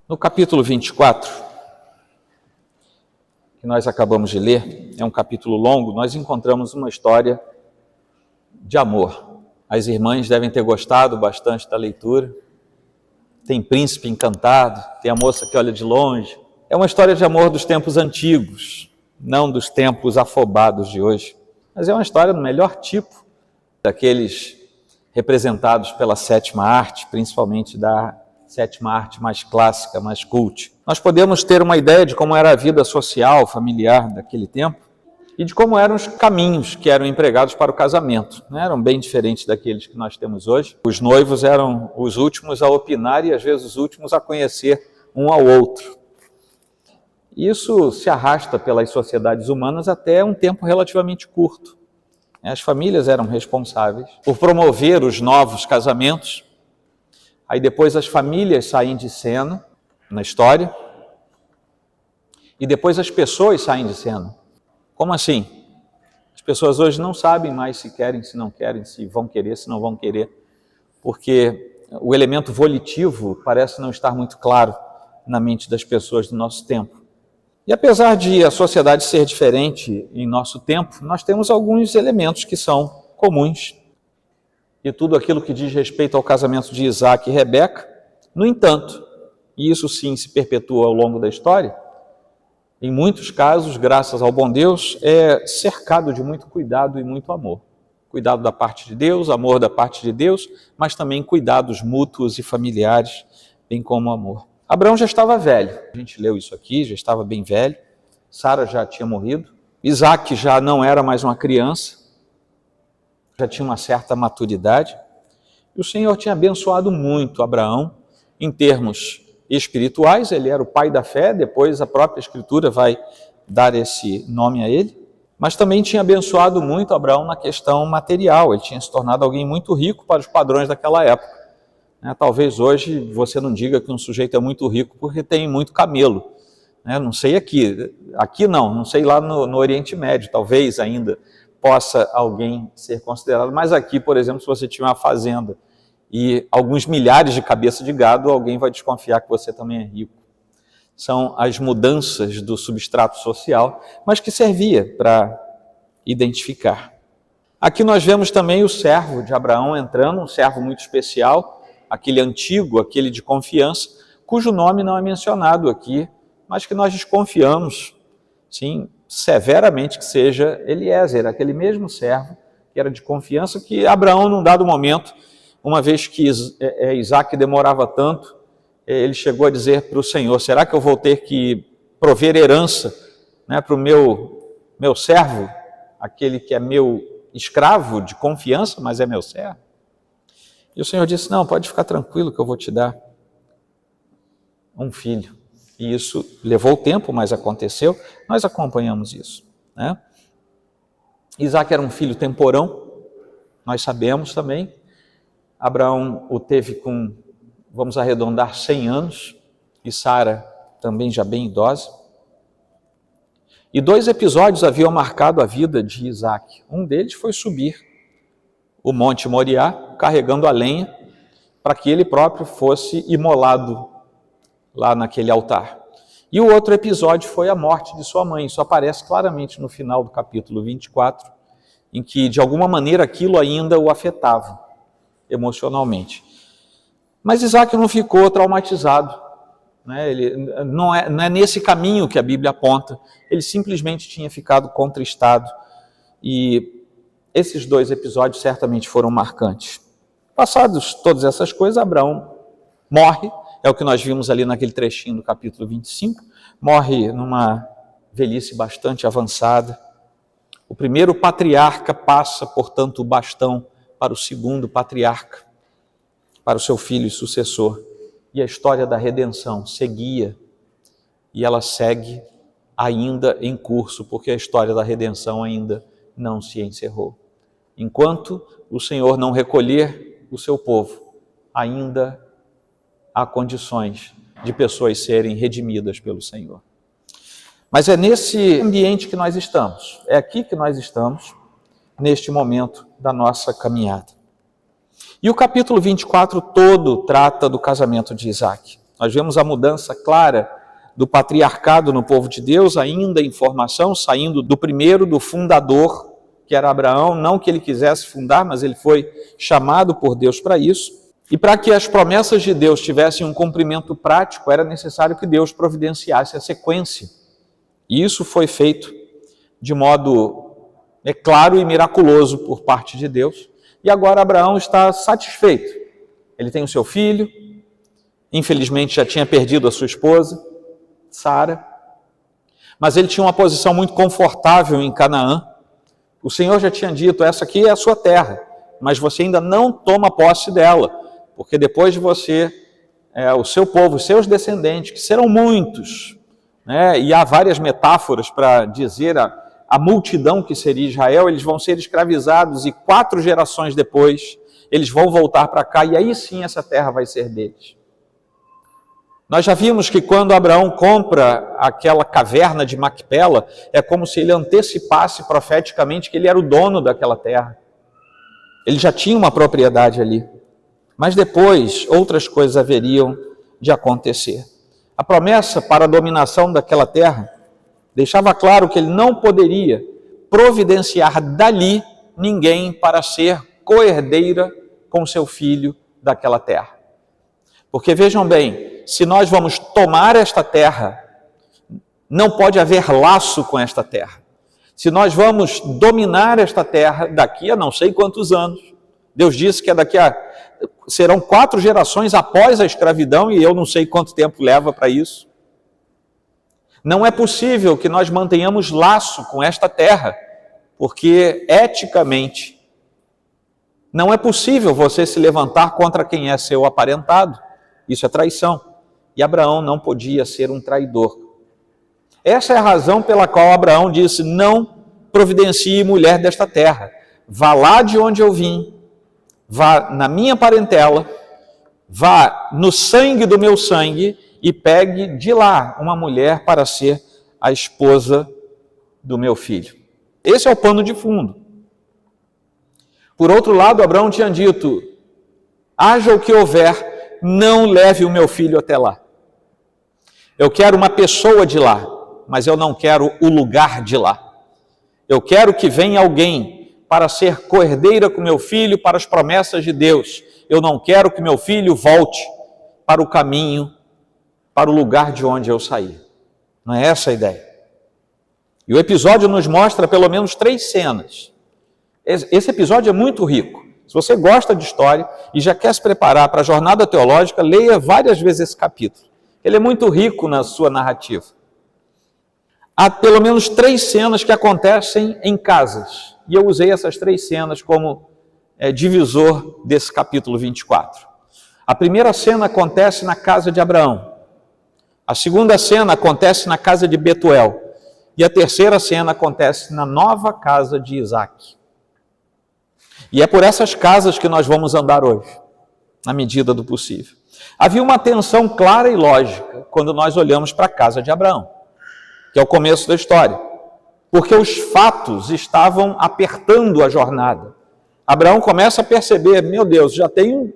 No capítulo 24, que nós acabamos de ler, é um capítulo longo, nós encontramos uma história de amor. As irmãs devem ter gostado bastante da leitura. Tem príncipe encantado, tem a moça que olha de longe. É uma história de amor dos tempos antigos, não dos tempos afobados de hoje. Mas é uma história do melhor tipo, daqueles representados pela sétima arte, principalmente da sétima arte mais clássica, mais cult. Nós podemos ter uma ideia de como era a vida social, familiar daquele tempo e de como eram os caminhos que eram empregados para o casamento. Não eram bem diferentes daqueles que nós temos hoje. Os noivos eram os últimos a opinar e às vezes os últimos a conhecer um ao outro. Isso se arrasta pelas sociedades humanas até um tempo relativamente curto. As famílias eram responsáveis por promover os novos casamentos. Aí depois as famílias saem de cena na história. E depois as pessoas saem de cena. Como assim? As pessoas hoje não sabem mais se querem, se não querem, se vão querer, se não vão querer. Porque o elemento volitivo parece não estar muito claro na mente das pessoas do nosso tempo. E apesar de a sociedade ser diferente em nosso tempo, nós temos alguns elementos que são comuns. E tudo aquilo que diz respeito ao casamento de Isaac e Rebeca, no entanto, e isso sim se perpetua ao longo da história, em muitos casos, graças ao bom Deus, é cercado de muito cuidado e muito amor. Cuidado da parte de Deus, amor da parte de Deus, mas também cuidados mútuos e familiares, bem como amor. Abraão já estava velho, a gente leu isso aqui, já estava bem velho, Sara já tinha morrido, Isaac já não era mais uma criança, já tinha uma certa maturidade, e o Senhor tinha abençoado muito Abraão em termos espirituais, ele era o pai da fé, depois a própria Escritura vai dar esse nome a ele, mas também tinha abençoado muito Abraão na questão material, ele tinha se tornado alguém muito rico para os padrões daquela época. Talvez hoje você não diga que um sujeito é muito rico porque tem muito camelo, não sei aqui não sei lá no Oriente Médio, talvez ainda possa alguém ser considerado, mas aqui, por exemplo, se você tiver uma fazenda e alguns milhares de cabeças de gado, alguém vai desconfiar que você também é rico. São as mudanças do substrato social, mas que servia para identificar. Aqui nós vemos também o servo de Abraão entrando, um servo muito especial, aquele antigo, aquele de confiança, cujo nome não é mencionado aqui, mas que nós desconfiamos, sim, severamente que seja Eliezer, aquele mesmo servo que era de confiança, que Abraão, num dado momento, uma vez que Isaac demorava tanto, ele chegou a dizer para o Senhor, será que eu vou ter que prover herança para o meu servo, aquele que é meu escravo de confiança, mas é meu servo? E o Senhor disse, não, pode ficar tranquilo que eu vou te dar um filho. E isso levou tempo, mas aconteceu. Nós acompanhamos isso. Isaac era um filho temporão, nós sabemos também. Abraão o teve com, vamos arredondar, 100 anos, e Sara também já bem idosa. E 2 episódios haviam marcado a vida de Isaac. Um deles foi subir o Monte Moriá, carregando a lenha, para que ele próprio fosse imolado lá naquele altar. E o outro episódio foi a morte de sua mãe. Isso aparece claramente no final do capítulo 24, em que, de alguma maneira, aquilo ainda o afetava emocionalmente. Mas Isaac não ficou traumatizado. Ele não é nesse caminho que a Bíblia aponta. Ele simplesmente tinha ficado contristado. E esses 2 episódios certamente foram marcantes. Passados todas essas coisas, Abraão morre, é o que nós vimos ali naquele trechinho do capítulo 25, morre numa velhice bastante avançada. O primeiro patriarca passa, portanto, o bastão para o segundo patriarca, para o seu filho e sucessor. E a história da redenção seguia, e ela segue ainda em curso, porque a história da redenção ainda não se encerrou. Enquanto o Senhor não recolher o seu povo, ainda há condições de pessoas serem redimidas pelo Senhor. Mas é nesse ambiente que nós estamos, é aqui que nós estamos, neste momento da nossa caminhada. E o capítulo 24 todo trata do casamento de Isaac. Nós vemos a mudança clara do patriarcado no povo de Deus, ainda em formação, saindo do primeiro, do fundador, que era Abraão, não que ele quisesse fundar, mas ele foi chamado por Deus para isso. E para que as promessas de Deus tivessem um cumprimento prático, era necessário que Deus providenciasse a sequência. E isso foi feito de modo claro e miraculoso por parte de Deus. E agora Abraão está satisfeito. Ele tem o seu filho, infelizmente já tinha perdido a sua esposa, Sara, mas ele tinha uma posição muito confortável em Canaã. O Senhor já tinha dito, essa aqui é a sua terra, mas você ainda não toma posse dela, porque depois de você, o seu povo, os seus descendentes, que serão muitos, né? E há várias metáforas para dizer a multidão que seria Israel, eles vão ser escravizados e 4 gerações depois eles vão voltar para cá e aí sim essa terra vai ser deles. Nós já vimos que quando Abraão compra aquela caverna de Macpela, é como se ele antecipasse profeticamente que ele era o dono daquela terra. Ele já tinha uma propriedade ali. Mas depois, outras coisas haveriam de acontecer. A promessa para a dominação daquela terra deixava claro que ele não poderia providenciar dali ninguém para ser coerdeira com seu filho daquela terra. Porque vejam bem, se nós vamos tomar esta terra, não pode haver laço com esta terra. Se nós vamos dominar esta terra daqui a não sei quantos anos, Deus disse que serão 4 gerações após a escravidão e eu não sei quanto tempo leva para isso. Não é possível que nós mantenhamos laço com esta terra, porque eticamente não é possível você se levantar contra quem é seu aparentado. Isso é traição. E Abraão não podia ser um traidor. Essa é a razão pela qual Abraão disse, não providencie mulher desta terra. Vá lá de onde eu vim, vá na minha parentela, vá no sangue do meu sangue e pegue de lá uma mulher para ser a esposa do meu filho. Esse é o pano de fundo. Por outro lado, Abraão tinha dito, haja o que houver, não leve o meu filho até lá. Eu quero uma pessoa de lá, mas eu não quero o lugar de lá. Eu quero que venha alguém para ser coerdeira com meu filho para as promessas de Deus. Eu não quero que meu filho volte para o caminho, para o lugar de onde eu saí. Não é essa a ideia. E o episódio nos mostra pelo menos 3 cenas. Esse episódio é muito rico. Se você gosta de história e já quer se preparar para a jornada teológica, leia várias vezes esse capítulo. Ele é muito rico na sua narrativa. Há pelo menos 3 cenas que acontecem em casas. E eu usei essas 3 cenas como divisor desse capítulo 24. A primeira cena acontece na casa de Abraão. A segunda cena acontece na casa de Betuel. E a terceira cena acontece na nova casa de Isaac. E é por essas casas que nós vamos andar hoje, na medida do possível. Havia uma tensão clara e lógica quando nós olhamos para a casa de Abraão, que é o começo da história, porque os fatos estavam apertando a jornada. Abraão começa a perceber, meu Deus, já tenho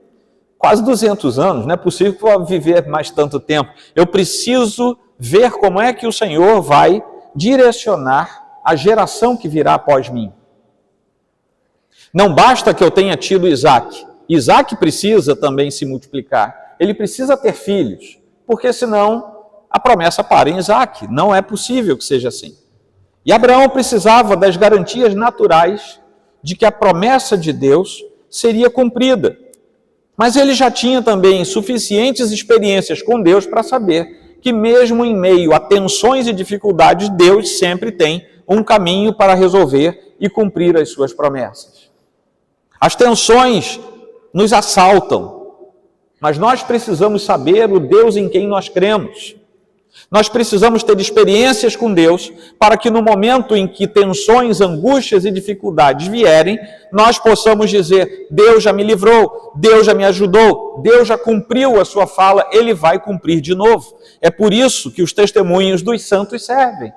quase 200 anos, não é possível que eu vou viver mais tanto tempo. Eu preciso ver como é que o Senhor vai direcionar a geração que virá após mim. Não basta que eu tenha tido Isaac. Isaac precisa também se multiplicar. Ele precisa ter filhos, porque senão a promessa para em Isaac. Não é possível que seja assim. E Abraão precisava das garantias naturais de que a promessa de Deus seria cumprida. Mas ele já tinha também suficientes experiências com Deus para saber que mesmo em meio a tensões e dificuldades, Deus sempre tem um caminho para resolver e cumprir as suas promessas. As tensões nos assaltam, mas nós precisamos saber o Deus em quem nós cremos. Nós precisamos ter experiências com Deus para que no momento em que tensões, angústias e dificuldades vierem, nós possamos dizer, Deus já me livrou, Deus já me ajudou, Deus já cumpriu a sua fala, Ele vai cumprir de novo. É por isso que os testemunhos dos santos servem,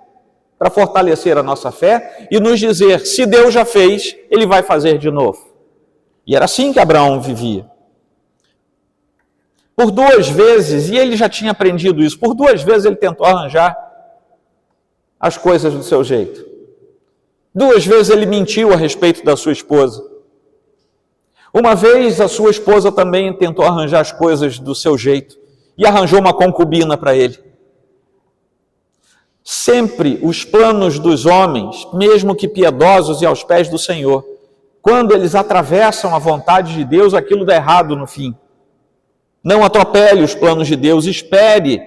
para fortalecer a nossa fé e nos dizer, se Deus já fez, Ele vai fazer de novo. E era assim que Abraão vivia. Por 2 vezes, e ele já tinha aprendido isso, por 2 vezes ele tentou arranjar as coisas do seu jeito. 2 vezes ele mentiu a respeito da sua esposa. Uma vez a sua esposa também tentou arranjar as coisas do seu jeito e arranjou uma concubina para ele. Sempre os planos dos homens, mesmo que piedosos e aos pés do Senhor, quando eles atravessam a vontade de Deus, aquilo dá errado no fim. Não atropele os planos de Deus, espere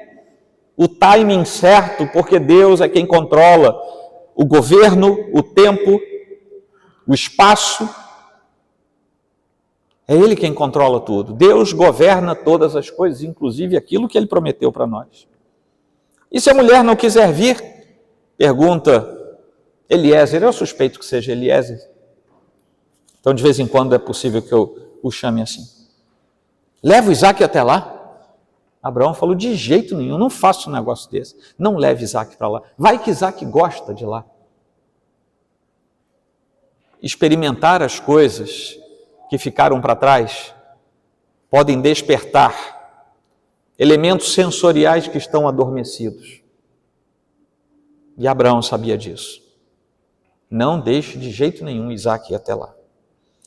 o timing certo, porque Deus é quem controla o governo, o tempo, o espaço. É Ele quem controla tudo. Deus governa todas as coisas, inclusive aquilo que Ele prometeu para nós. E se a mulher não quiser vir? Pergunta Eliezer. Eu suspeito que seja Eliezer. Então, de vez em quando é possível que eu o chame assim. Leva o Isaac até lá? Abraão falou, de jeito nenhum, não faço um negócio desse. Não leve Isaac para lá. Vai que Isaac gosta de lá. Experimentar as coisas que ficaram para trás podem despertar elementos sensoriais que estão adormecidos. E Abraão sabia disso. Não deixe de jeito nenhum Isaac ir até lá.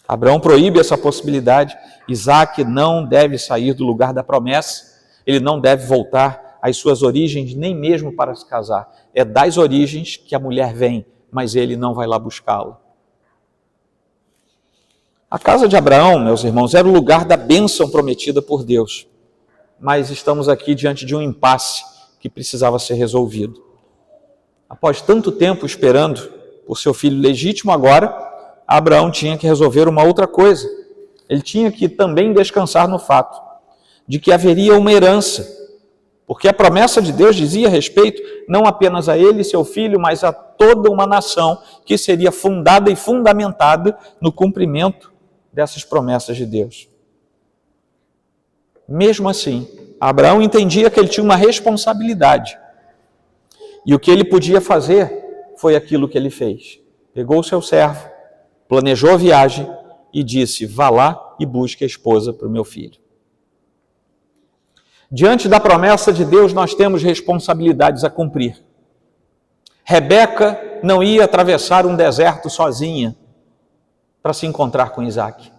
Abraão proíbe essa possibilidade. Isaac não deve sair do lugar da promessa. Ele não deve voltar às suas origens, nem mesmo para se casar. É das origens que a mulher vem, mas ele não vai lá buscá-la. A casa de Abraão, meus irmãos, era o lugar da bênção prometida por Deus. Mas estamos aqui diante de um impasse que precisava ser resolvido. Após tanto tempo esperando por seu filho legítimo, agora Abraão tinha que resolver uma outra coisa. Ele tinha que também descansar no fato de que haveria uma herança, porque a promessa de Deus dizia respeito não apenas a ele e seu filho, mas a toda uma nação que seria fundada e fundamentada no cumprimento dessas promessas de Deus. Mesmo assim, Abraão entendia que ele tinha uma responsabilidade, e o que ele podia fazer foi aquilo que ele fez. Pegou o seu servo, planejou a viagem e disse, vá lá e busque a esposa para o meu filho. Diante da promessa de Deus, nós temos responsabilidades a cumprir. Rebeca não ia atravessar um deserto sozinha para se encontrar com Isaac.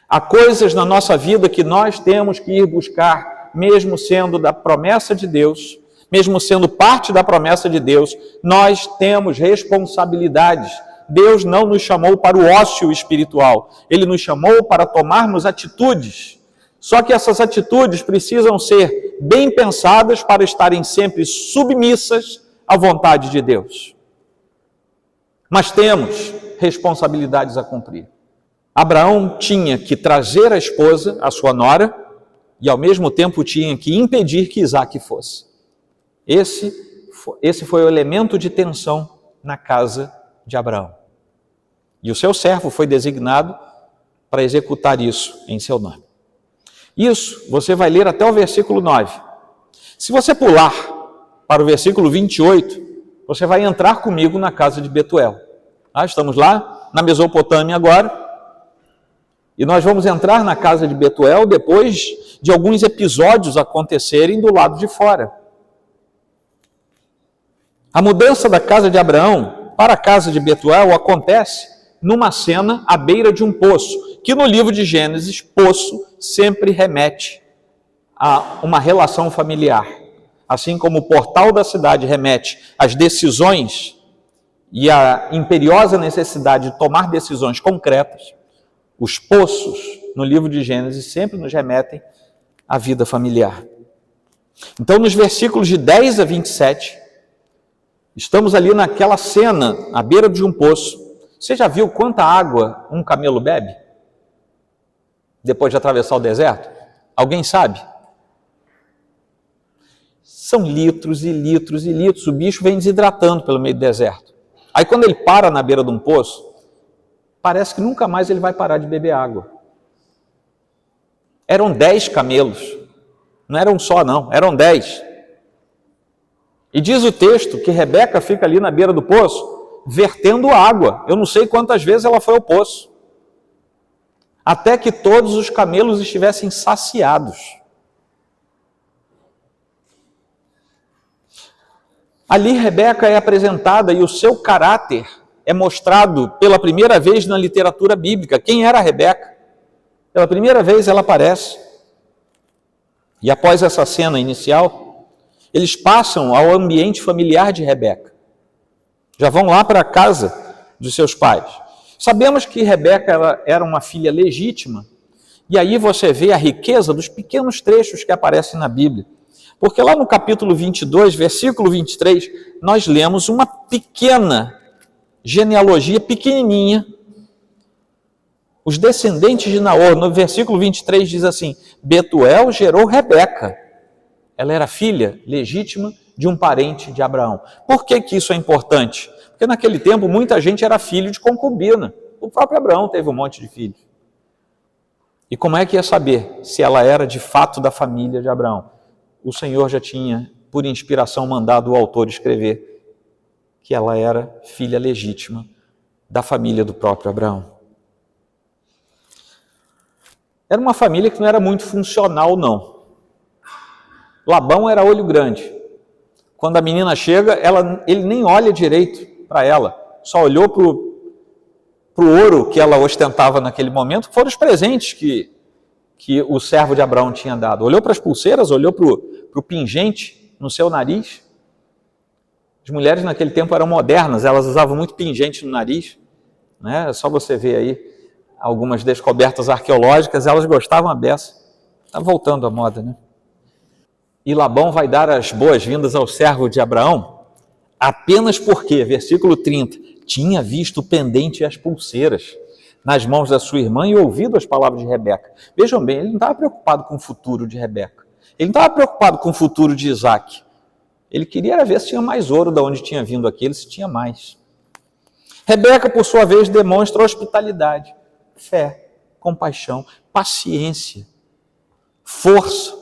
Há coisas na nossa vida que nós temos que ir buscar, mesmo sendo da promessa de Deus, mesmo sendo parte da promessa de Deus, nós temos responsabilidades. Deus não nos chamou para o ócio espiritual, Ele nos chamou para tomarmos atitudes. Só que essas atitudes precisam ser bem pensadas para estarem sempre submissas à vontade de Deus. Mas temos responsabilidades a cumprir. Abraão tinha que trazer a esposa, a sua nora, e ao mesmo tempo tinha que impedir que Isaac fosse. Esse foi o elemento de tensão na casa de Abraão. E o seu servo foi designado para executar isso em seu nome. Isso você vai ler até o versículo 9. Se você pular para o versículo 28, você vai entrar comigo na casa de Betuel. Estamos lá na Mesopotâmia agora, e nós vamos entrar na casa de Betuel depois de alguns episódios acontecerem do lado de fora. A mudança da casa de Abraão para a casa de Betuel acontece numa cena à beira de um poço, que no livro de Gênesis, poço sempre remete a uma relação familiar. Assim como o portal da cidade remete às decisões e à imperiosa necessidade de tomar decisões concretas, os poços no livro de Gênesis sempre nos remetem à vida familiar. Então, nos versículos de 10 a 27, estamos ali naquela cena, à beira de um poço. Você já viu quanta água um camelo bebe? Depois de atravessar o deserto? Alguém sabe? São litros e litros e litros. O bicho vem desidratando pelo meio do deserto. Aí quando ele para na beira de um poço, parece que nunca mais ele vai parar de beber água. Eram 10 camelos. Não eram só não, eram 10. E diz o texto que Rebeca fica ali na beira do poço, vertendo água. Eu não sei quantas vezes ela foi ao poço. Até que todos os camelos estivessem saciados. Ali Rebeca é apresentada e o seu caráter é mostrado pela primeira vez na literatura bíblica. Quem era Rebeca? Pela primeira vez ela aparece. E após essa cena inicial, eles passam ao ambiente familiar de Rebeca. Já vão lá para a casa dos seus pais. Sabemos que Rebeca ela era uma filha legítima, e aí você vê a riqueza dos pequenos trechos que aparecem na Bíblia. Porque lá no capítulo 22, versículo 23, nós lemos uma pequena genealogia, pequenininha. Os descendentes de Naor, no versículo 23 diz assim: Betuel gerou Rebeca. Ela era filha legítima de um parente de Abraão. Por que isso é importante? Porque naquele tempo muita gente era filho de concubina. O próprio Abraão teve um monte de filhos. E como é que ia saber se ela era de fato da família de Abraão? O Senhor já tinha, por inspiração, mandado o autor escrever que ela era filha legítima da família do próprio Abraão. Era uma família que não era muito funcional, não. Labão era olho grande. Quando a menina chega, ele nem olha direito para ela, só olhou para o ouro que ela ostentava naquele momento, que foram os presentes que o servo de Abraão tinha dado. Olhou para as pulseiras, olhou para o pingente no seu nariz. As mulheres naquele tempo eram modernas, elas usavam muito pingente no nariz, né? É só você ver aí algumas descobertas arqueológicas, elas gostavam a beça. Está voltando à moda, né? E Labão vai dar as boas-vindas ao servo de Abraão apenas porque, versículo 30, tinha visto o pendente e as pulseiras nas mãos da sua irmã e ouvido as palavras de Rebeca. Vejam bem, ele não estava preocupado com o futuro de Rebeca. Ele não estava preocupado com o futuro de Isaac. Ele queria ver se tinha mais ouro de onde tinha vindo aquele, se tinha mais. Rebeca, por sua vez, demonstra hospitalidade, fé, compaixão, paciência, força.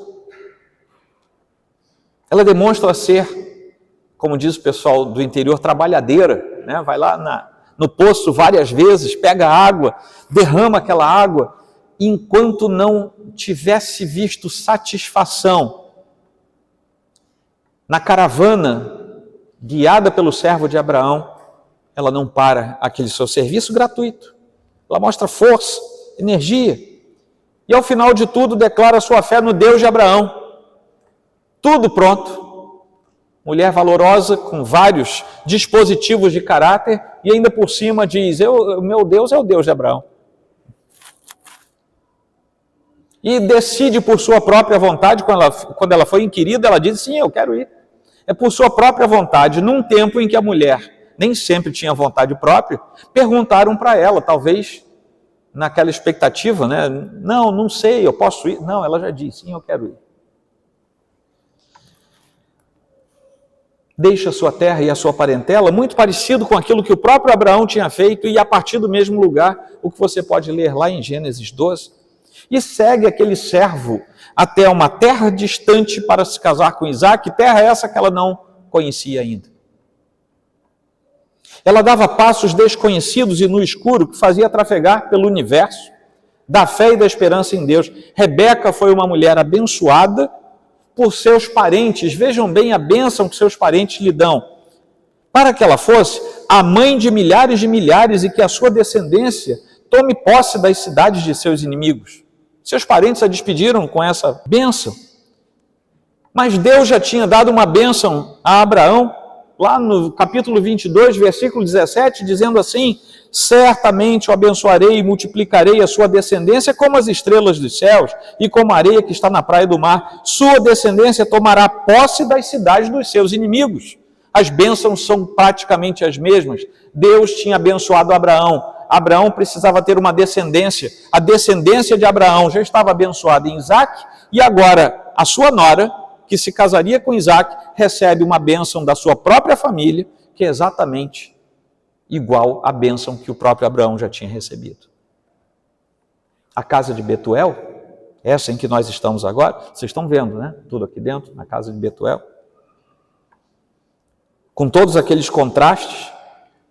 Ela demonstra ser, como diz o pessoal do interior, trabalhadeira, né? Vai lá no poço várias vezes, pega água, derrama aquela água, enquanto não tivesse visto satisfação na caravana guiada pelo servo de Abraão, ela não para aquele seu serviço gratuito. Ela mostra força, energia, e ao final de tudo declara sua fé no Deus de Abraão. Tudo pronto. Mulher valorosa, com vários dispositivos de caráter, e ainda por cima diz, meu Deus é o Deus de Abraão. E decide por sua própria vontade, quando ela foi inquirida, ela diz, sim, eu quero ir. É por sua própria vontade, num tempo em que a mulher nem sempre tinha vontade própria, perguntaram para ela, talvez naquela expectativa, né? Não sei, eu posso ir? Não, ela já disse, sim, eu quero ir. Deixa a sua terra e a sua parentela, muito parecido com aquilo que o próprio Abraão tinha feito, e a partir do mesmo lugar, o que você pode ler lá em Gênesis 12, e segue aquele servo até uma terra distante para se casar com Isaac, terra essa que ela não conhecia ainda. Ela dava passos desconhecidos e no escuro que fazia trafegar pelo universo, da fé e da esperança em Deus. Rebeca foi uma mulher abençoada por seus parentes. Vejam bem a bênção que seus parentes lhe dão. Para que ela fosse a mãe de milhares e que a sua descendência tome posse das cidades de seus inimigos. Seus parentes a despediram com essa bênção. Mas Deus já tinha dado uma bênção a Abraão, lá no capítulo 22, versículo 17, dizendo assim, certamente o abençoarei e multiplicarei a sua descendência como as estrelas dos céus e como a areia que está na praia do mar. Sua descendência tomará posse das cidades dos seus inimigos. As bênçãos são praticamente as mesmas. Deus tinha abençoado Abraão. Abraão precisava ter uma descendência. A descendência de Abraão já estava abençoada em Isaac, e agora a sua nora, que se casaria com Isaac, recebe uma bênção da sua própria família, que é exatamente igual à bênção que o próprio Abraão já tinha recebido. A casa de Betuel, essa em que nós estamos agora, vocês estão vendo, né? Tudo aqui dentro, na casa de Betuel. Com todos aqueles contrastes,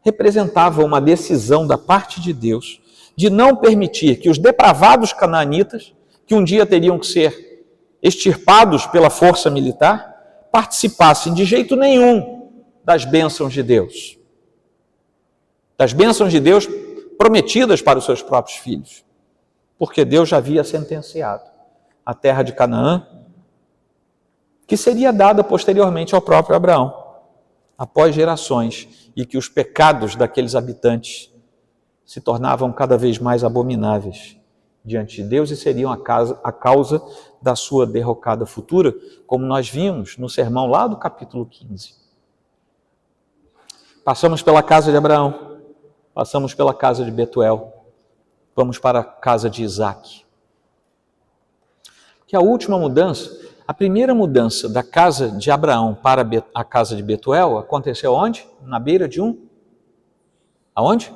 representava uma decisão da parte de Deus de não permitir que os depravados canaanitas, que um dia teriam que ser extirpados pela força militar, participassem de jeito nenhum das bênçãos de Deus. Das bênçãos de Deus prometidas para os seus próprios filhos. Porque Deus já havia sentenciado a terra de Canaã, que seria dada posteriormente ao próprio Abraão, após gerações, e que os pecados daqueles habitantes se tornavam cada vez mais abomináveis diante de Deus e seriam a causa da sua derrocada futura, como nós vimos no sermão lá do capítulo 15. Passamos pela casa de Abraão, passamos pela casa de Betuel, vamos para a casa de Isaque. Que a última mudança, a primeira mudança da casa de Abraão para a casa de Betuel aconteceu onde? Na beira de um... Aonde?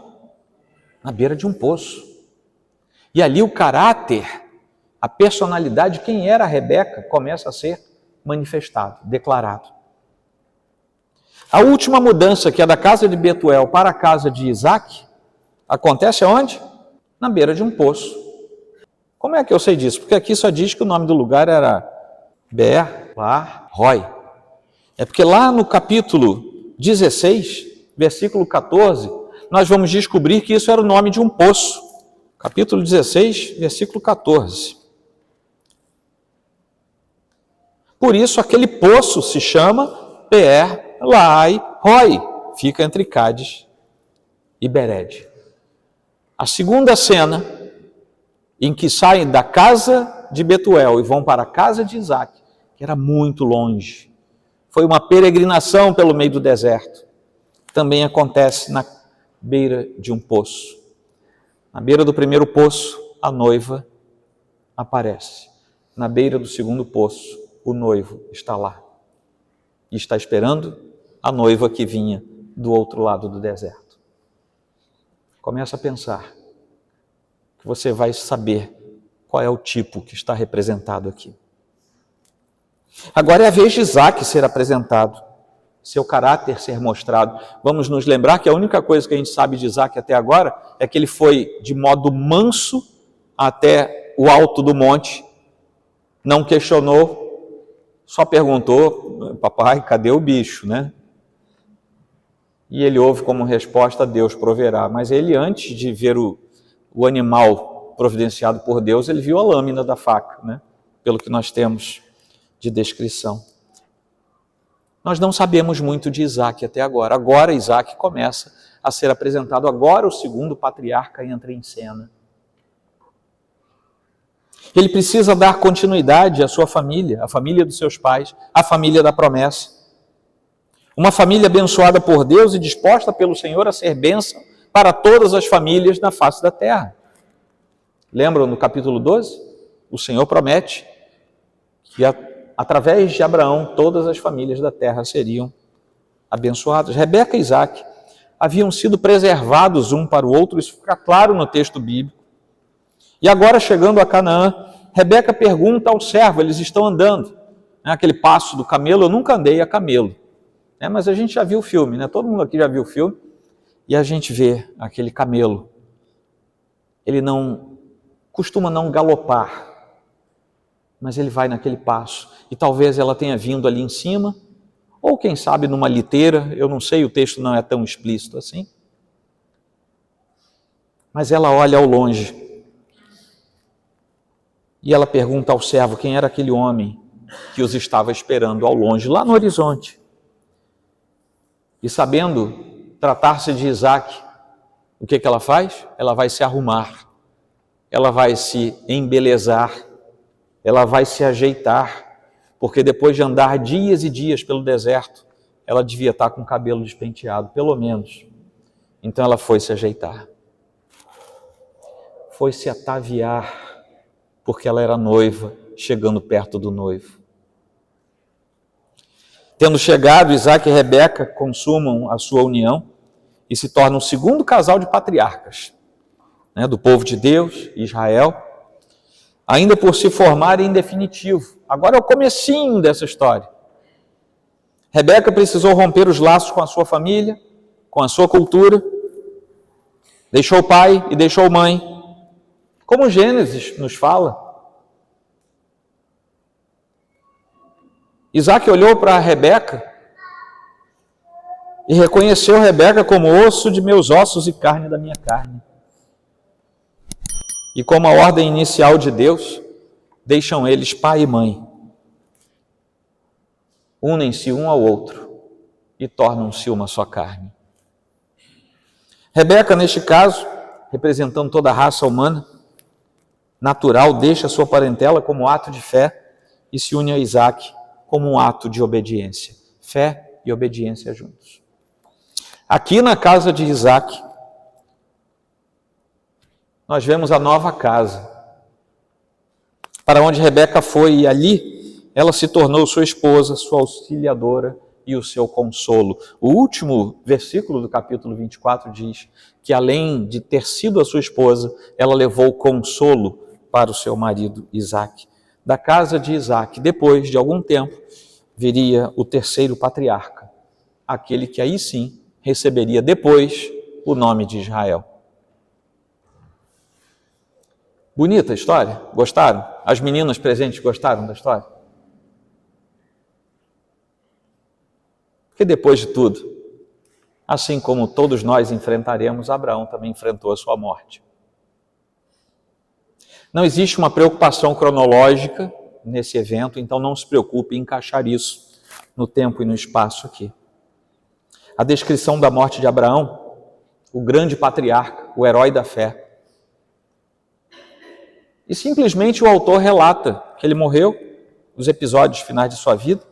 Na beira de um poço. E ali o caráter, a personalidade de quem era a Rebeca começa a ser manifestado, declarado. A última mudança, que é da casa de Betuel para a casa de Isaque, acontece aonde? Na beira de um poço. Como é que eu sei disso? Porque aqui só diz que o nome do lugar era Beer-Lahai. É porque lá no capítulo 16, versículo 14, nós vamos descobrir que isso era o nome de um poço. Capítulo 16, versículo 14. Por isso, aquele poço se chama Beer-Lahai-Roi. Fica entre Cádiz e Bered. A segunda cena, em que saem da casa de Betuel e vão para a casa de Isaque, que era muito longe. Foi uma peregrinação pelo meio do deserto. Também acontece na beira de um poço. Na beira do primeiro poço, a noiva aparece. Na beira do segundo poço, o noivo está lá. E está esperando a noiva que vinha do outro lado do deserto. Começa a pensar que você vai saber qual é o tipo que está representado aqui. Agora é a vez de Isaque ser apresentado, seu caráter ser mostrado. Vamos nos lembrar que a única coisa que a gente sabe de Isaque até agora é que ele foi de modo manso até o alto do monte, não questionou, só perguntou: papai, cadê o bicho, né? E ele ouve como resposta: Deus proverá. Mas ele, antes de ver o animal providenciado por Deus, ele viu a lâmina da faca, né? Pelo que nós temos de descrição. Nós não sabemos muito de Isaque até agora. Agora Isaque começa a ser apresentado. Agora o segundo patriarca entra em cena. Ele precisa dar continuidade à sua família, à família dos seus pais, à família da promessa. Uma família abençoada por Deus e disposta pelo Senhor a ser bênção para todas as famílias na face da terra. Lembram no capítulo 12? O Senhor promete que através de Abraão, todas as famílias da terra seriam abençoadas. Rebeca e Isaque haviam sido preservados um para o outro, isso fica claro no texto bíblico. E agora, chegando a Canaã, Rebeca pergunta ao servo, eles estão andando, né, aquele passo do camelo. Eu nunca andei a camelo, né, mas a gente já viu o filme, né? Todo mundo aqui já viu o filme, e a gente vê aquele camelo. Ele não costuma não galopar, mas ele vai naquele passo, e talvez ela tenha vindo ali em cima, ou quem sabe numa liteira, eu não sei, o texto não é tão explícito assim. Mas ela olha ao longe, e ela pergunta ao servo quem era aquele homem que os estava esperando ao longe, lá no horizonte. E sabendo tratar-se de Isaque, o que ela faz? Ela vai se arrumar, ela vai se embelezar, ela vai se ajeitar, porque depois de andar dias e dias pelo deserto, ela devia estar com o cabelo despenteado, pelo menos. Então ela foi se ajeitar. Foi se ataviar, porque ela era noiva, chegando perto do noivo. Tendo chegado, Isaque e Rebeca consumam a sua união e se tornam o segundo casal de patriarcas, né, do povo de Deus, Israel, ainda por se formarem em definitivo. Agora é o comecinho dessa história. Rebeca precisou romper os laços com a sua família, com a sua cultura, deixou pai e deixou mãe, como Gênesis nos fala. Isaque olhou para Rebeca E reconheceu Rebeca como osso de meus ossos e carne da minha carne. E como a ordem inicial de Deus, deixam eles pai e mãe. Unem-se um ao outro e tornam-se uma só carne. Rebeca, neste caso, representando toda a raça humana, natural, deixa sua parentela como ato de fé e se une a Isaac como um ato de obediência. Fé e obediência juntos. Aqui na casa de Isaac, nós vemos a nova casa, para onde Rebeca foi, e ali ela se tornou sua esposa, sua auxiliadora e o seu consolo. O último versículo do capítulo 24 diz que, além de ter sido a sua esposa, ela levou consolo para o seu marido Isaac. Da casa de Isaac, depois de algum tempo, viria o terceiro patriarca, aquele que aí sim receberia depois o nome de Israel. Bonita a história? Gostaram? As meninas presentes gostaram da história? Porque depois de tudo, assim como todos nós enfrentaremos, Abraão também enfrentou a sua morte. Não existe uma preocupação cronológica nesse evento, então não se preocupe em encaixar isso no tempo e no espaço aqui. A descrição da morte de Abraão, o grande patriarca, o herói da fé. E simplesmente o autor relata que ele morreu, os episódios finais de sua vida.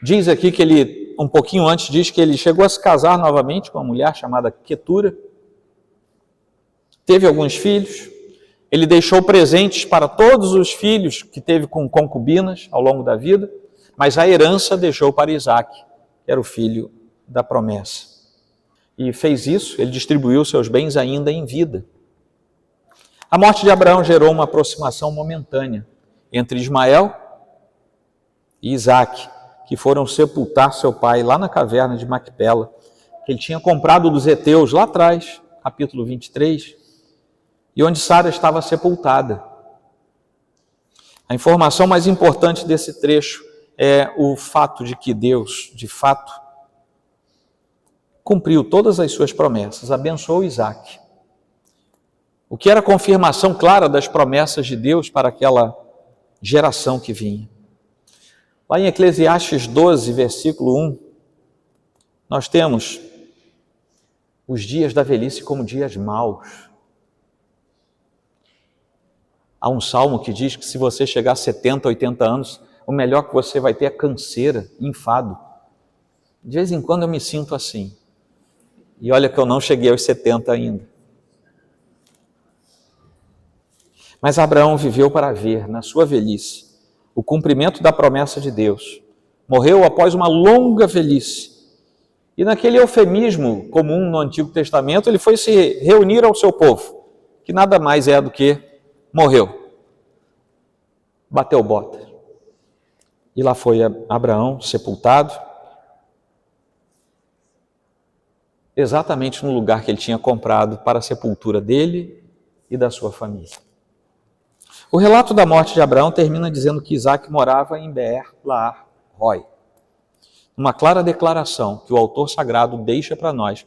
Diz aqui que ele, um pouquinho antes, diz que ele chegou a se casar novamente com uma mulher chamada Quetura. Teve alguns filhos. Ele deixou presentes para todos os filhos que teve com concubinas ao longo da vida, mas a herança deixou para Isaac, que era o filho da promessa. E fez isso, ele distribuiu seus bens ainda em vida. A morte de Abraão gerou uma aproximação momentânea entre Ismael e Isaac, que foram sepultar seu pai lá na caverna de Macpela, que ele tinha comprado dos heteus lá atrás, capítulo 23, e onde Sara estava sepultada. A informação mais importante desse trecho é o fato de que Deus, de fato, cumpriu todas as suas promessas, abençoou Isaac. O que era confirmação clara das promessas de Deus para aquela geração que vinha. Lá em Eclesiastes 12, versículo 1, nós temos os dias da velhice como dias maus. Há um salmo que diz que se você chegar a 70, 80 anos, o melhor que você vai ter é canseira, enfado. De vez em quando eu me sinto assim. E olha que eu não cheguei aos 70 ainda. Mas Abraão viveu para ver, na sua velhice, o cumprimento da promessa de Deus. Morreu após uma longa velhice. E naquele eufemismo comum no Antigo Testamento, ele foi se reunir ao seu povo, que nada mais é do que morreu. Bateu bota. E lá foi Abraão sepultado, exatamente no lugar que ele tinha comprado para a sepultura dele e da sua família. O relato da morte de Abraão termina dizendo que Isaac morava em Beer-Lahai-Roi. Uma clara declaração que o autor sagrado deixa para nós.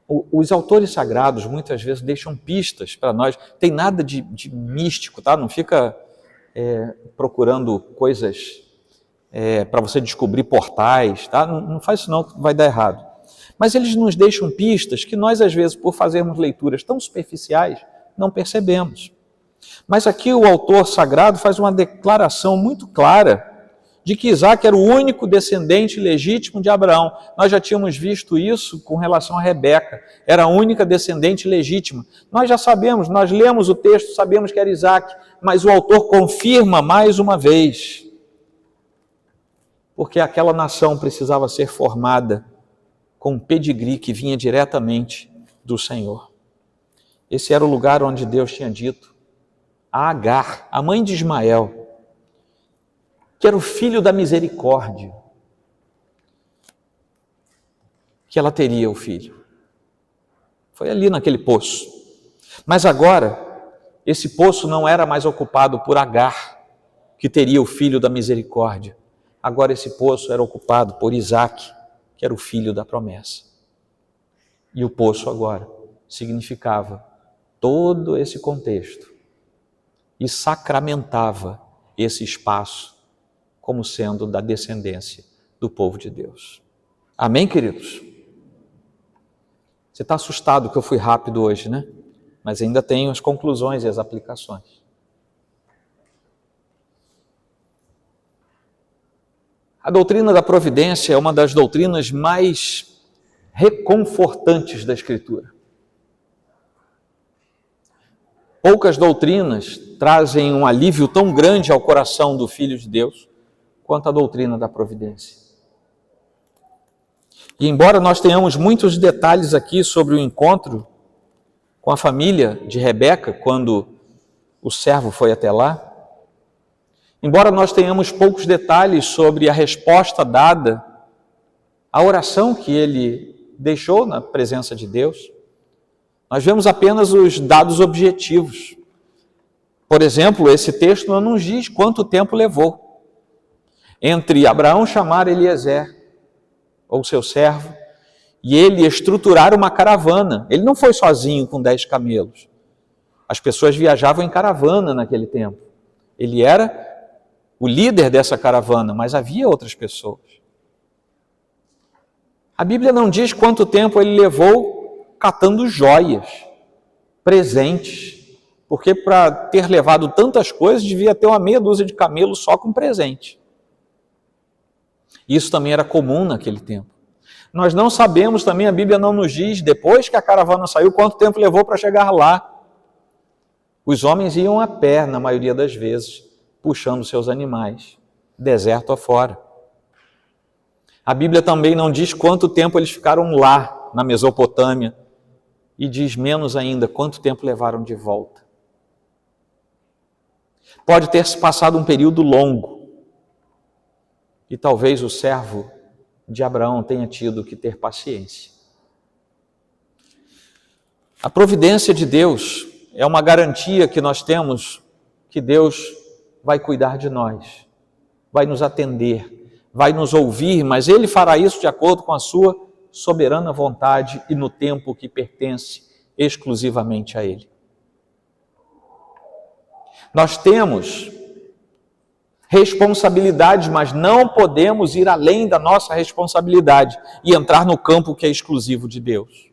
Os autores sagrados muitas vezes deixam pistas para nós. Tem nada de místico, tá? Não fica procurando coisas para você descobrir portais, tá? Não faz isso não, vai dar errado. Mas eles nos deixam pistas que nós, às vezes, por fazermos leituras tão superficiais, não percebemos. Mas aqui o autor sagrado faz uma declaração muito clara de que Isaac era o único descendente legítimo de Abraão. Nós já tínhamos visto isso com relação a Rebeca, era a única descendente legítima. Nós já sabemos, nós lemos o texto, sabemos que era Isaac, mas o autor confirma mais uma vez, porque aquela nação precisava ser formada com um pedigree que vinha diretamente do Senhor. Esse era o lugar onde Deus tinha dito a Agar, a mãe de Ismael, que era o filho da misericórdia, que ela teria o filho. Foi ali naquele poço. Mas agora, esse poço não era mais ocupado por Agar, que teria o filho da misericórdia. Agora esse poço era ocupado por Isaac, que era o filho da promessa. E o poço agora significava todo esse contexto e sacramentava esse espaço como sendo da descendência do povo de Deus. Amém, queridos? Você está assustado que eu fui rápido hoje, né? Mas ainda tenho as conclusões e as aplicações. A doutrina da providência é uma das doutrinas mais reconfortantes da Escritura. Poucas doutrinas trazem um alívio tão grande ao coração do Filho de Deus quanto a doutrina da providência. E embora nós tenhamos muitos detalhes aqui sobre o encontro com a família de Rebeca, quando o servo foi até lá, embora nós tenhamos poucos detalhes sobre a resposta dada à oração que ele deixou na presença de Deus, nós vemos apenas os dados objetivos. Por exemplo, esse texto não nos diz quanto tempo levou entre Abraão chamar Eliezer, ou seu servo, e ele estruturar uma caravana. Ele não foi sozinho com 10 camelos. As pessoas viajavam em caravana naquele tempo. Ele era o líder dessa caravana, mas havia outras pessoas. A Bíblia não diz quanto tempo ele levou catando joias, presentes, porque para ter levado tantas coisas, devia ter uma meia dúzia de camelos só com presente. Isso também era comum naquele tempo. Nós não sabemos também, a Bíblia não nos diz, depois que a caravana saiu, quanto tempo levou para chegar lá. Os homens iam a pé, na maioria das vezes, puxando seus animais, deserto afora. A Bíblia também não diz quanto tempo eles ficaram lá, na Mesopotâmia, e diz menos ainda quanto tempo levaram de volta. Pode ter se passado um período longo, e talvez o servo de Abraão tenha tido que ter paciência. A providência de Deus é uma garantia que nós temos que Deus vai cuidar de nós, vai nos atender, vai nos ouvir, mas Ele fará isso de acordo com a sua soberana vontade e no tempo que pertence exclusivamente a Ele. Nós temos responsabilidades, mas não podemos ir além da nossa responsabilidade e entrar no campo que é exclusivo de Deus.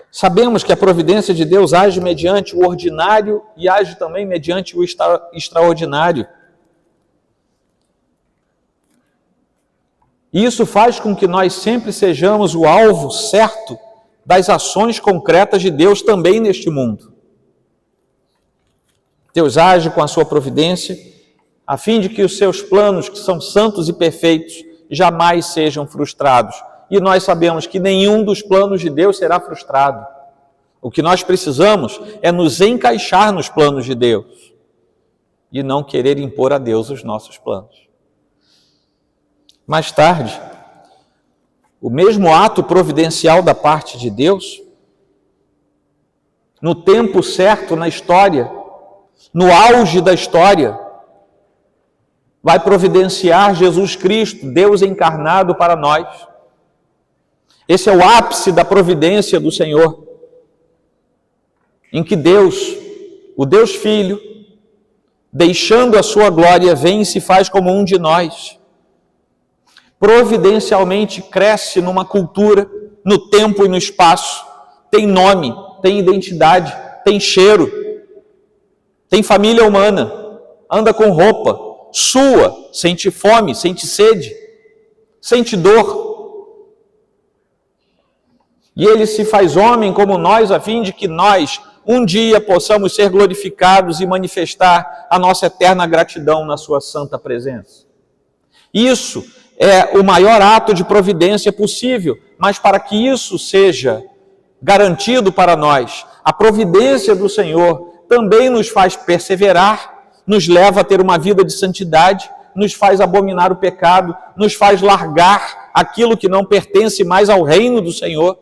Sabemos que a providência de Deus age mediante o ordinário e age também mediante o extraordinário. Isso faz com que nós sempre sejamos o alvo certo das ações concretas de Deus também neste mundo. Deus age com a sua providência, a fim de que os seus planos, que são santos e perfeitos, jamais sejam frustrados. E nós sabemos que nenhum dos planos de Deus será frustrado. O que nós precisamos é nos encaixar nos planos de Deus e não querer impor a Deus os nossos planos. Mais tarde, o mesmo ato providencial da parte de Deus, no tempo certo na história, no auge da história, vai providenciar Jesus Cristo, Deus encarnado para nós. Esse é o ápice da providência do Senhor, em que Deus, o Deus Filho, deixando a sua glória, vem e se faz como um de nós. Providencialmente cresce numa cultura, no tempo e no espaço, tem nome, tem identidade, tem cheiro, tem família humana, anda com roupa, sua, sente fome, sente sede, sente dor. E ele se faz homem como nós, a fim de que nós, um dia, possamos ser glorificados e manifestar a nossa eterna gratidão na sua santa presença. Isso é o maior ato de providência possível, mas para que isso seja garantido para nós, a providência do Senhor também nos faz perseverar, nos leva a ter uma vida de santidade, nos faz abominar o pecado, nos faz largar aquilo que não pertence mais ao reino do Senhor.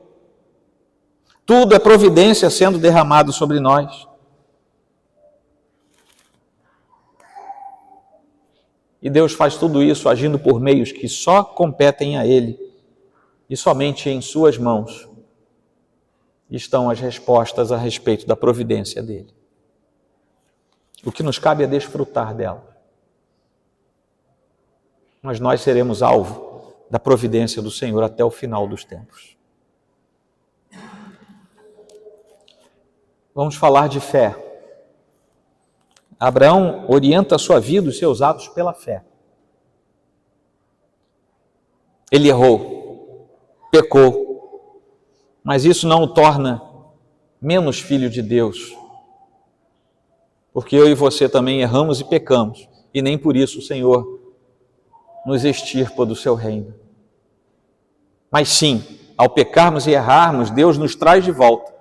Tudo é providência sendo derramado sobre nós. E Deus faz tudo isso agindo por meios que só competem a Ele, e somente em suas mãos estão as respostas a respeito da providência dEle. O que nos cabe é desfrutar dela. Mas nós seremos alvo da providência do Senhor até o final dos tempos. Vamos falar de fé. Abraão orienta a sua vida, os seus atos pela fé. Ele errou, pecou, mas isso não o torna menos filho de Deus, porque eu e você também erramos e pecamos, e nem por isso o Senhor nos extirpa do seu reino. Mas sim, ao pecarmos e errarmos, Deus nos traz de volta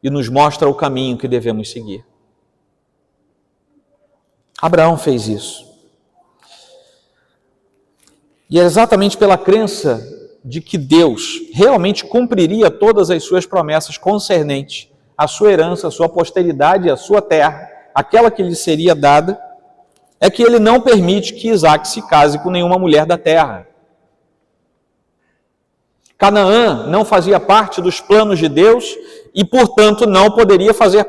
e nos mostra o caminho que devemos seguir. Abraão fez isso. E é exatamente pela crença de que Deus realmente cumpriria todas as suas promessas concernentes à sua herança, à sua posteridade, à sua terra, aquela que lhe seria dada, é que ele não permite que Isaque se case com nenhuma mulher da terra. Canaã não fazia parte dos planos de Deus e, portanto, não poderia fazer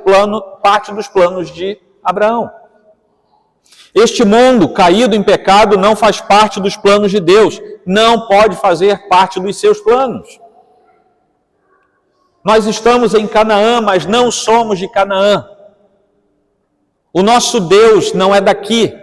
parte dos planos de Abraão. Este mundo caído em pecado não faz parte dos planos de Deus, não pode fazer parte dos seus planos. Nós estamos em Canaã, mas não somos de Canaã. O nosso Deus não é daqui,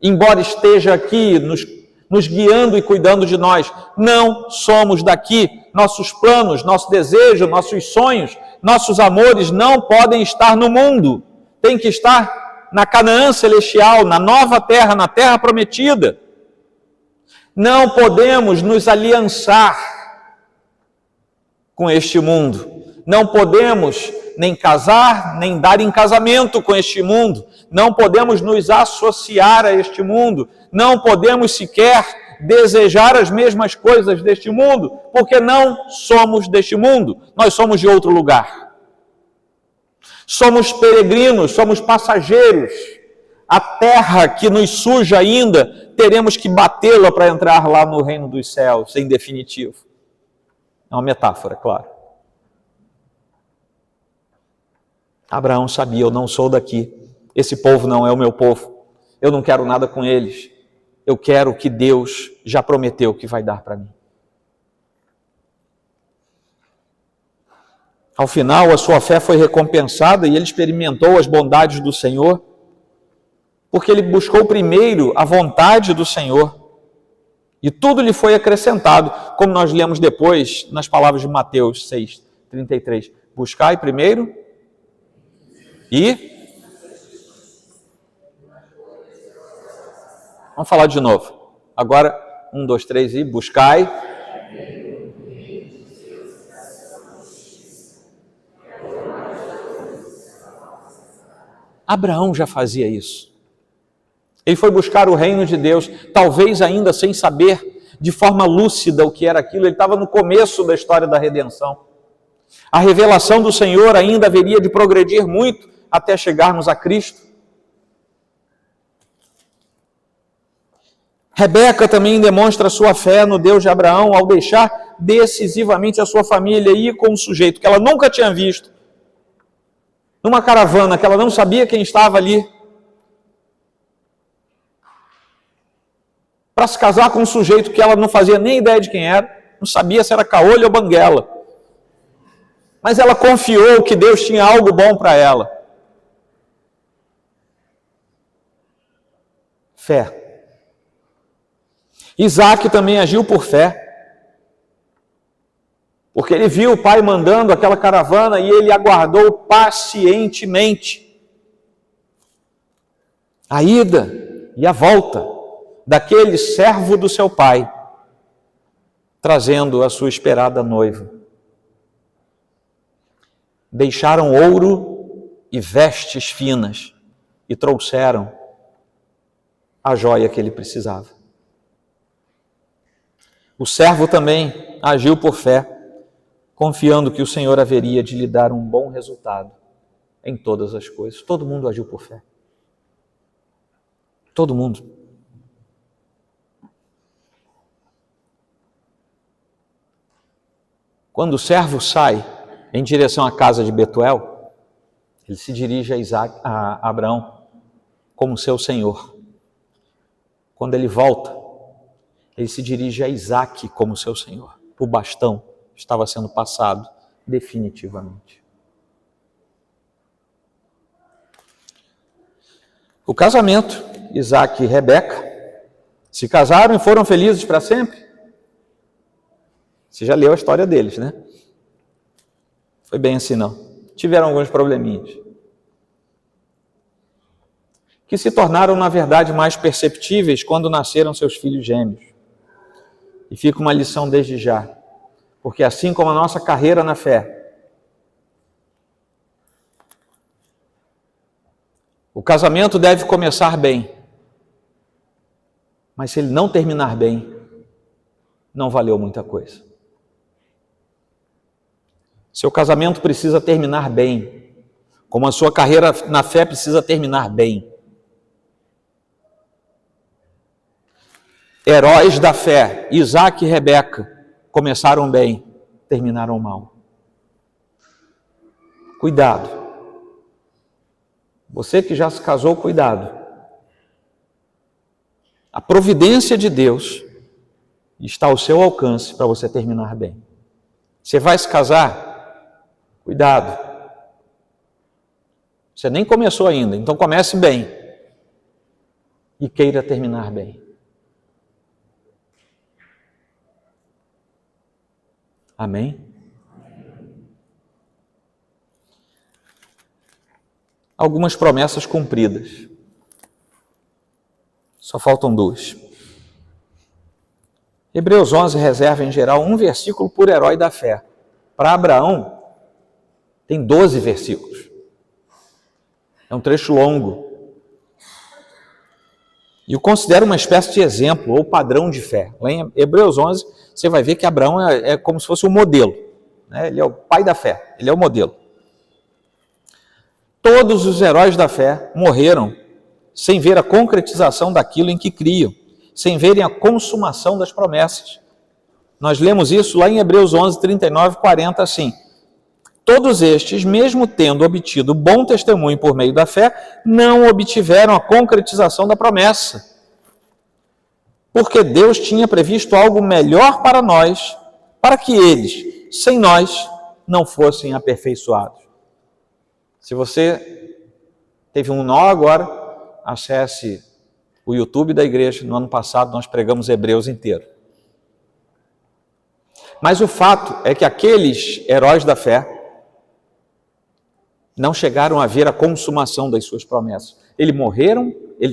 embora esteja aqui nos guiando e cuidando de nós. Não somos daqui. Nossos planos, nosso desejo, nossos sonhos, nossos amores não podem estar no mundo. Tem que estar na Canaã celestial, na nova terra, na terra prometida. Não podemos nos aliançar com este mundo. Não podemos nem casar, nem dar em casamento com este mundo. Não podemos nos associar a este mundo. Não podemos sequer desejar as mesmas coisas deste mundo, porque não somos deste mundo. Nós somos de outro lugar. Somos peregrinos, somos passageiros. A terra que nos suja ainda, teremos que batê-la para entrar lá no reino dos céus, em definitivo. É uma metáfora, claro. Abraão sabia, eu não sou daqui. Esse povo não é o meu povo. Eu não quero nada com eles. Eu quero o que Deus já prometeu que vai dar para mim. Ao final, a sua fé foi recompensada e ele experimentou as bondades do Senhor, porque ele buscou primeiro a vontade do Senhor. E tudo lhe foi acrescentado, como nós lemos depois nas palavras de Mateus 6:33. Buscai primeiro e... Vamos falar de novo. Agora, 1, 2, 3 e buscai. Abraão já fazia isso. Ele foi buscar o reino de Deus, talvez ainda sem saber de forma lúcida o que era aquilo. Ele estava no começo da história da redenção. A revelação do Senhor ainda haveria de progredir muito até chegarmos a Cristo. Rebeca também demonstra sua fé no Deus de Abraão ao deixar decisivamente a sua família ir com um sujeito que ela nunca tinha visto, numa caravana que ela não sabia quem estava ali, para se casar com um sujeito que ela não fazia nem ideia de quem era, não sabia se era caolho ou banguela. Mas ela confiou que Deus tinha algo bom para ela. Fé. Isaque também agiu por fé, porque ele viu o pai mandando aquela caravana e ele aguardou pacientemente a ida e a volta daquele servo do seu pai, trazendo a sua esperada noiva. Deixaram ouro e vestes finas e trouxeram a joia que ele precisava. O servo também agiu por fé, confiando que o Senhor haveria de lhe dar um bom resultado em todas as coisas. Todo mundo agiu por fé. Todo mundo. Quando o servo sai em direção à casa de Betuel, ele se dirige a Abraão como seu senhor. Quando ele volta, ele se dirige a Isaac como seu senhor. O bastão estava sendo passado definitivamente. O casamento, Isaac e Rebeca, se casaram e foram felizes para sempre. Você já leu a história deles, né? Foi bem assim, não. Tiveram alguns probleminhas. Que se tornaram, na verdade, mais perceptíveis quando nasceram seus filhos gêmeos. E fica uma lição desde já. Porque assim como a nossa carreira na fé, o casamento deve começar bem. Mas se ele não terminar bem, não valeu muita coisa. Seu casamento precisa terminar bem, como a sua carreira na fé precisa terminar bem. Heróis da fé, Isaac e Rebeca, começaram bem, terminaram mal. Cuidado. Você que já se casou, cuidado. A providência de Deus está ao seu alcance para você terminar bem. Você vai se casar? Cuidado. Você nem começou ainda, então comece bem. E queira terminar bem. Amém? Algumas promessas cumpridas. Só faltam 2. Hebreus 11 reserva em geral um versículo por herói da fé. Para Abraão, tem 12 versículos. É um trecho longo. E o considero uma espécie de exemplo ou padrão de fé. Lá em Hebreus 11, você vai ver que Abraão é como se fosse um modelo. Né? Ele é o pai da fé, ele é o modelo. Todos os heróis da fé morreram sem ver a concretização daquilo em que criam, sem verem a consumação das promessas. Nós lemos isso lá em Hebreus 11, 39 e 40, assim. Todos estes, mesmo tendo obtido bom testemunho por meio da fé, não obtiveram a concretização da promessa. Porque Deus tinha previsto algo melhor para nós, para que eles, sem nós, não fossem aperfeiçoados. Se você teve um nó agora, acesse o YouTube da igreja. No ano passado nós pregamos Hebreus inteiro. Mas o fato é que aqueles heróis da fé não chegaram a ver a consumação das suas promessas. Eles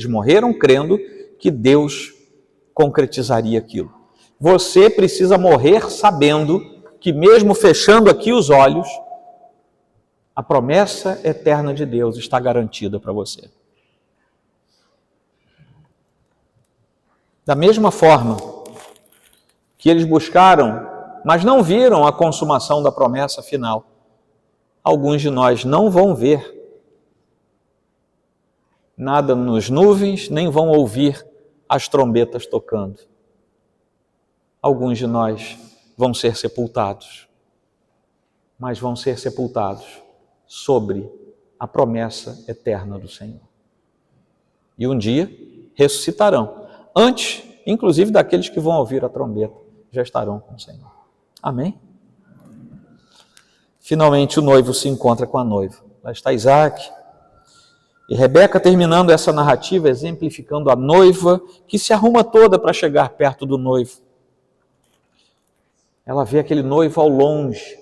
morreram crendo que Deus concretizaria aquilo. Você precisa morrer sabendo que mesmo fechando aqui os olhos, a promessa eterna de Deus está garantida para você. Da mesma forma que eles buscaram, mas não viram a consumação da promessa final, alguns de nós não vão ver nada nas nuvens, nem vão ouvir as trombetas tocando. Alguns de nós vão ser sepultados, mas vão ser sepultados sobre a promessa eterna do Senhor. E um dia ressuscitarão, antes, inclusive, daqueles que vão ouvir a trombeta, já estarão com o Senhor. Amém? Finalmente o noivo se encontra com a noiva. Lá está Isaac e Rebeca terminando essa narrativa, exemplificando a noiva que se arruma toda para chegar perto do noivo. Ela vê aquele noivo ao longe.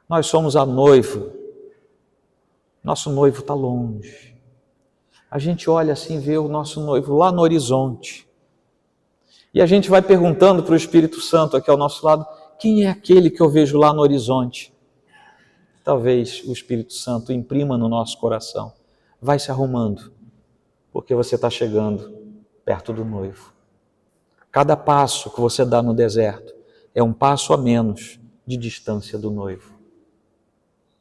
Nós somos a noiva. Nosso noivo está longe. A gente olha assim e vê o nosso noivo lá no horizonte. E a gente vai perguntando para o Espírito Santo aqui ao nosso lado, quem é aquele que eu vejo lá no horizonte? Talvez o Espírito Santo imprima no nosso coração. Vai se arrumando, porque você está chegando perto do noivo. Cada passo que você dá no deserto é um passo a menos de distância do noivo.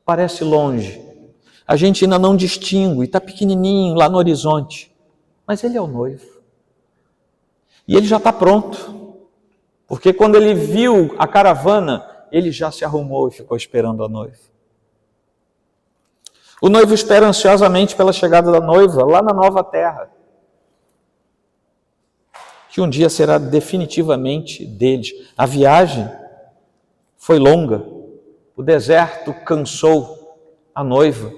Parece longe, a gente ainda não distingue, está pequenininho lá no horizonte, mas ele é o noivo. E ele já está pronto, porque quando ele viu a caravana ele já se arrumou e ficou esperando a noiva. O noivo espera ansiosamente pela chegada da noiva lá na nova terra, que um dia será definitivamente deles. A viagem foi longa, o deserto cansou a noiva.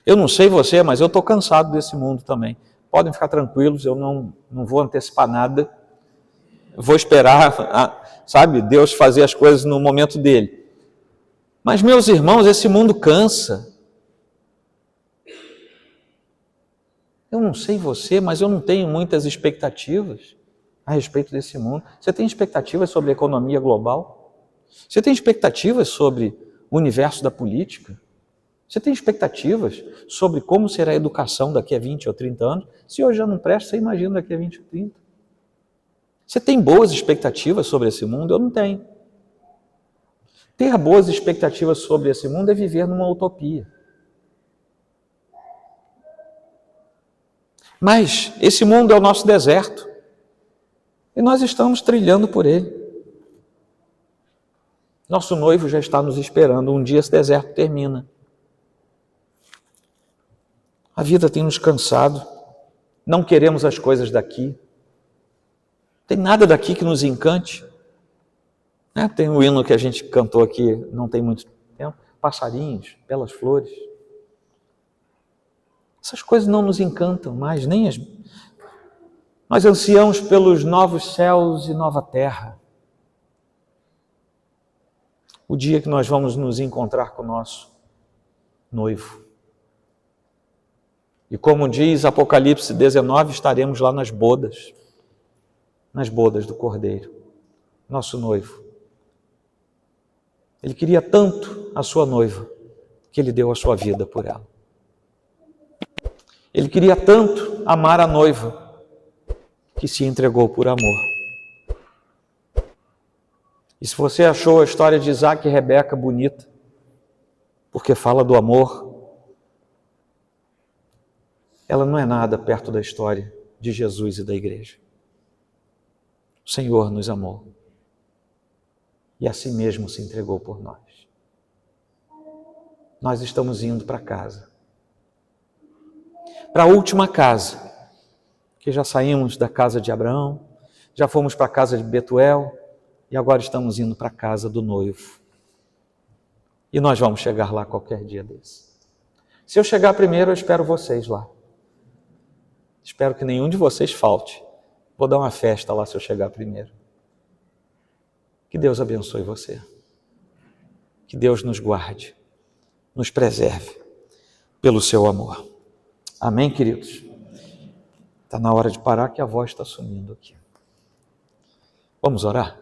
Eu não sei você, mas eu estou cansado desse mundo também. Podem ficar tranquilos, eu não vou antecipar nada. Vou esperar, sabe, Deus fazer as coisas no momento dele. Mas, meus irmãos, esse mundo cansa. Eu não sei você, mas eu não tenho muitas expectativas a respeito desse mundo. Você tem expectativas sobre a economia global? Você tem expectativas sobre o universo da política? Você tem expectativas sobre como será a educação daqui a 20 ou 30 anos? Se hoje já não presta, você imagina daqui a 20 ou 30. Você tem boas expectativas sobre esse mundo? Eu não tenho. Ter boas expectativas sobre esse mundo é viver numa utopia. Mas esse mundo é o nosso deserto e nós estamos trilhando por ele. Nosso noivo já está nos esperando, um dia esse deserto termina. A vida tem nos cansado, não queremos as coisas daqui. Não tem nada daqui que nos encante. Tem um hino que a gente cantou aqui, não tem muito tempo, passarinhos, belas flores. Essas coisas não nos encantam mais, nem as... Nós ansiamos pelos novos céus e nova terra. O dia que nós vamos nos encontrar com o nosso noivo. E como diz Apocalipse 19, estaremos lá nas bodas do Cordeiro, nosso noivo. Ele queria tanto a sua noiva, que ele deu a sua vida por ela. Ele queria tanto amar a noiva, que se entregou por amor. E se você achou a história de Isaac e Rebeca bonita, porque fala do amor, ela não é nada perto da história de Jesus e da igreja. O Senhor nos amou e a si mesmo se entregou por nós. Nós estamos indo para casa. Para a última casa, que já saímos da casa de Abraão, já fomos para a casa de Betuel e agora estamos indo para a casa do noivo. E nós vamos chegar lá qualquer dia desse. Se eu chegar primeiro, eu espero vocês lá. Espero que nenhum de vocês falte. Vou dar uma festa lá se eu chegar primeiro. Que Deus abençoe você. Que Deus nos guarde, nos preserve pelo seu amor. Amém, queridos? Está na hora de parar que a voz está sumindo aqui. Vamos orar?